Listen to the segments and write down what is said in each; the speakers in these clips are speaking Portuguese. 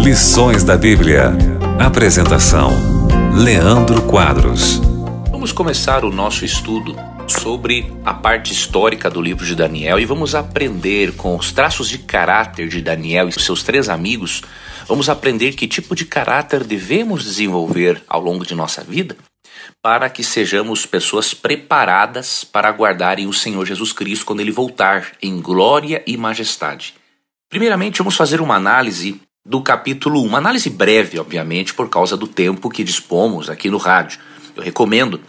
Lições da Bíblia. Apresentação: Leandro Quadros. Vamos começar o nosso estudo sobre a parte histórica do livro de Daniel e vamos aprender com os traços de caráter de Daniel e seus 3 amigos. Vamos aprender que tipo de caráter devemos desenvolver ao longo de nossa vida para que sejamos pessoas preparadas para aguardarem o Senhor Jesus Cristo quando Ele voltar em glória e majestade. Primeiramente, vamos fazer uma análise do capítulo 1, uma análise breve, obviamente, por causa do tempo que dispomos aqui no rádio. Eu recomendo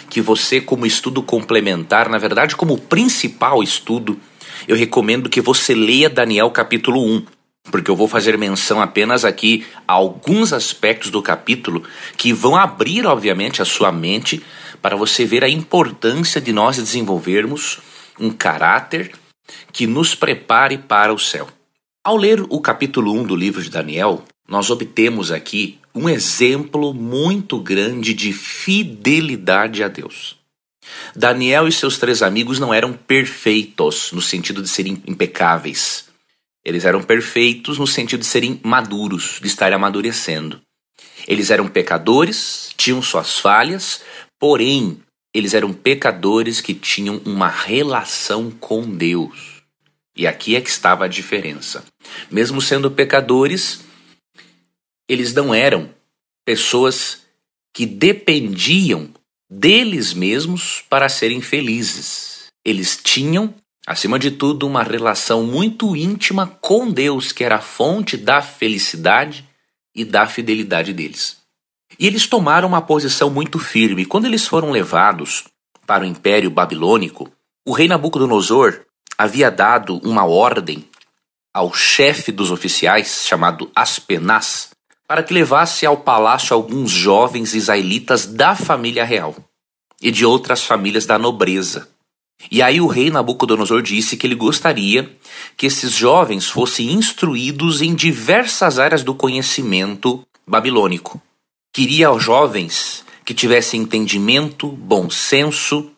que você, como estudo complementar, na verdade como principal estudo, eu recomendo que você leia Daniel capítulo 1, porque eu vou fazer menção apenas aqui a alguns aspectos do capítulo que vão abrir, obviamente, a sua mente para você ver a importância de nós desenvolvermos um caráter que nos prepare para o céu. Ao ler o capítulo 1 do livro de Daniel, nós obtemos aqui um exemplo muito grande de fidelidade a Deus. Daniel e seus 3 amigos não eram perfeitos no sentido de serem impecáveis. Eles eram perfeitos no sentido de serem maduros, de estarem amadurecendo. Eles eram pecadores, tinham suas falhas, porém, eles eram pecadores que tinham uma relação com Deus. E aqui é que estava a diferença. Mesmo sendo pecadores, eles não eram pessoas que dependiam deles mesmos para serem felizes. Eles tinham, acima de tudo, uma relação muito íntima com Deus, que era a fonte da felicidade e da fidelidade deles. E eles tomaram uma posição muito firme. Quando eles foram levados para o Império Babilônico, o rei Nabucodonosor havia dado uma ordem ao chefe dos oficiais, chamado Aspenaz, para que levasse ao palácio alguns jovens israelitas da família real e de outras famílias da nobreza. E aí o rei Nabucodonosor disse que ele gostaria que esses jovens fossem instruídos em diversas áreas do conhecimento babilônico. Queria jovens que tivessem entendimento, bom senso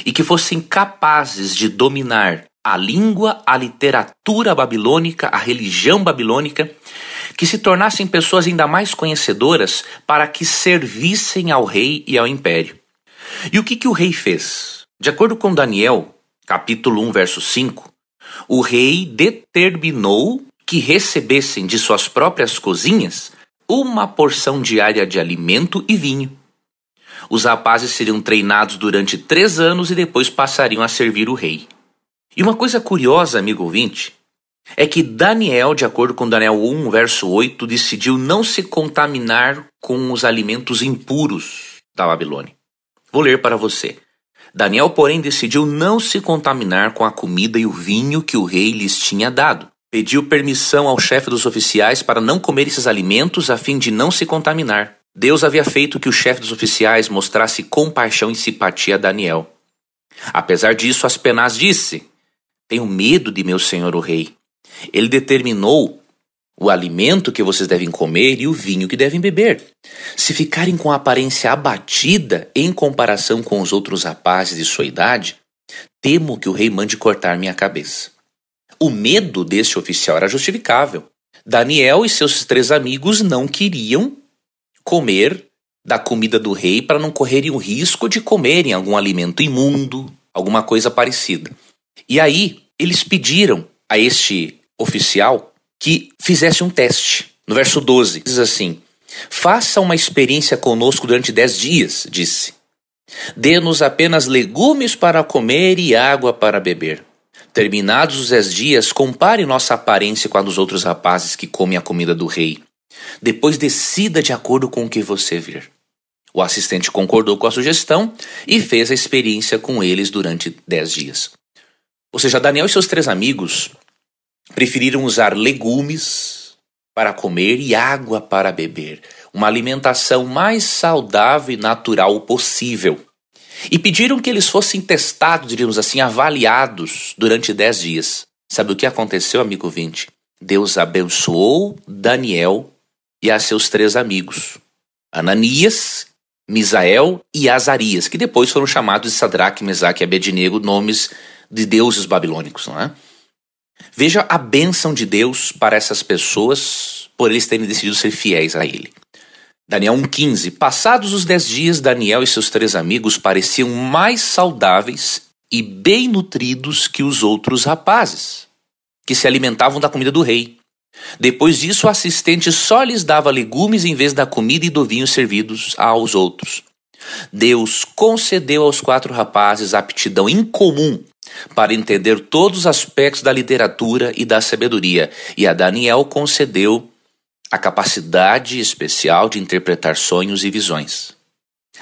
e que fossem capazes de dominar a língua, a literatura babilônica, a religião babilônica, que se tornassem pessoas ainda mais conhecedoras para que servissem ao rei e ao império. E o que o rei fez? De acordo com Daniel, capítulo 1, verso 5, o rei determinou que recebessem de suas próprias cozinhas uma porção diária de alimento e vinho. Os rapazes seriam treinados durante 3 anos e depois passariam a servir o rei. E uma coisa curiosa, amigo ouvinte, é que Daniel, de acordo com Daniel 1, verso 8, decidiu não se contaminar com os alimentos impuros da Babilônia. Vou ler para você. Daniel, porém, decidiu não se contaminar com a comida e o vinho que o rei lhes tinha dado. Pediu permissão ao chefe dos oficiais para não comer esses alimentos a fim de não se contaminar. Deus havia feito que o chefe dos oficiais mostrasse compaixão e simpatia a Daniel. Apesar disso, Aspenaz disse: "Tenho medo de meu senhor o rei. Ele determinou o alimento que vocês devem comer e o vinho que devem beber. Se ficarem com a aparência abatida em comparação com os outros rapazes de sua idade, temo que o rei mande cortar minha cabeça." O medo deste oficial era justificável. Daniel e seus 3 amigos não queriam comer da comida do rei para não correrem o risco de comerem algum alimento imundo, alguma coisa parecida. E aí, eles pediram a este oficial que fizesse um teste. No verso 12, diz assim: "Faça uma experiência conosco durante 10 dias, disse. Dê-nos apenas legumes para comer e água para beber. Terminados os 10 dias, compare nossa aparência com a dos outros rapazes que comem a comida do rei. Depois decida de acordo com o que você vir." O assistente concordou com a sugestão e fez a experiência com eles durante 10 dias. Ou seja, Daniel e seus 3 amigos preferiram usar legumes para comer e água para beber, uma alimentação mais saudável e natural possível. E pediram que eles fossem testados, diríamos assim, avaliados durante 10 dias. Sabe o que aconteceu, amigo ouvinte? Deus abençoou Daniel e a seus 3 amigos, Ananias, Misael e Azarias, que depois foram chamados de Sadraque, Mesaque e Abednego, nomes de deuses babilônicos, não é? Veja a bênção de Deus para essas pessoas por eles terem decidido ser fiéis a Ele. Daniel 1,15. Passados os 10 dias, Daniel e seus 3 amigos pareciam mais saudáveis e bem nutridos que os outros rapazes, que se alimentavam da comida do rei. Depois disso, o assistente só lhes dava legumes em vez da comida e do vinho servidos aos outros. Deus concedeu aos 4 rapazes aptidão incomum para entender todos os aspectos da literatura e da sabedoria, e a Daniel concedeu a capacidade especial de interpretar sonhos e visões.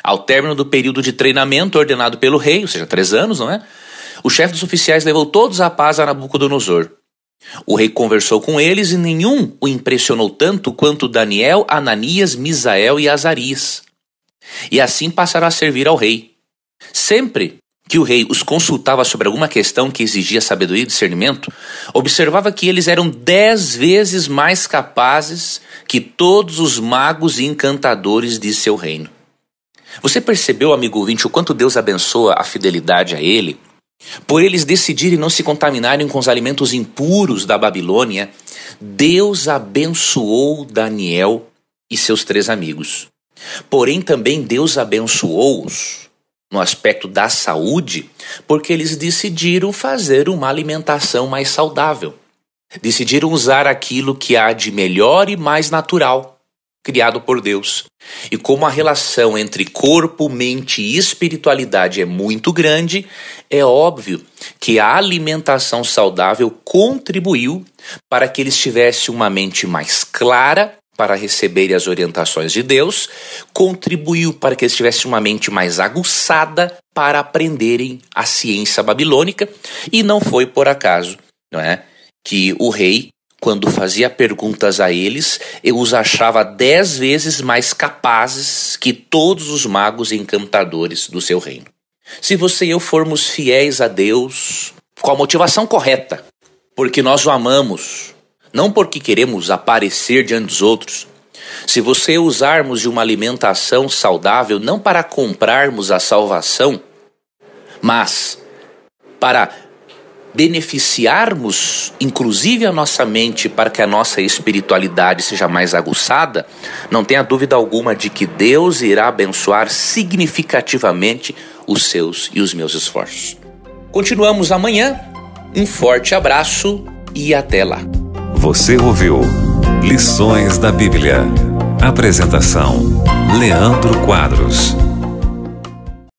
Ao término do período de treinamento ordenado pelo rei, ou seja, 3 anos, não é? O chefe dos oficiais levou todos a paz a Nabucodonosor. O rei conversou com eles e nenhum o impressionou tanto quanto Daniel, Ananias, Misael e Azarias. E assim passaram a servir ao rei. Sempre que o rei os consultava sobre alguma questão que exigia sabedoria e discernimento, observava que eles eram 10 vezes mais capazes que todos os magos e encantadores de seu reino. Você percebeu, amigo ouvinte, o quanto Deus abençoa a fidelidade a Ele? Por eles decidirem não se contaminarem com os alimentos impuros da Babilônia, Deus abençoou Daniel e seus 3 amigos. Porém, também Deus abençoou-os no aspecto da saúde, porque eles decidiram fazer uma alimentação mais saudável. Decidiram usar aquilo que há de melhor e mais natural, criado por Deus. E como a relação entre corpo, mente e espiritualidade é muito grande, é óbvio que a alimentação saudável contribuiu para que eles tivessem uma mente mais clara para receberem as orientações de Deus, contribuiu para que eles tivessem uma mente mais aguçada para aprenderem a ciência babilônica, e não foi por acaso, não é, que o rei, quando fazia perguntas a eles, os achava 10 vezes mais capazes que todos os magos e encantadores do seu reino. Se você e eu formos fiéis a Deus, com a motivação correta, porque nós o amamos, não porque queremos aparecer diante dos outros. Se você usarmos de uma alimentação saudável, não para comprarmos a salvação, mas para beneficiarmos, inclusive a nossa mente, para que a nossa espiritualidade seja mais aguçada, não tenha dúvida alguma de que Deus irá abençoar significativamente os seus e os meus esforços. Continuamos amanhã. Um forte abraço e até lá. Você ouviu Lições da Bíblia. Apresentação: Leandro Quadros.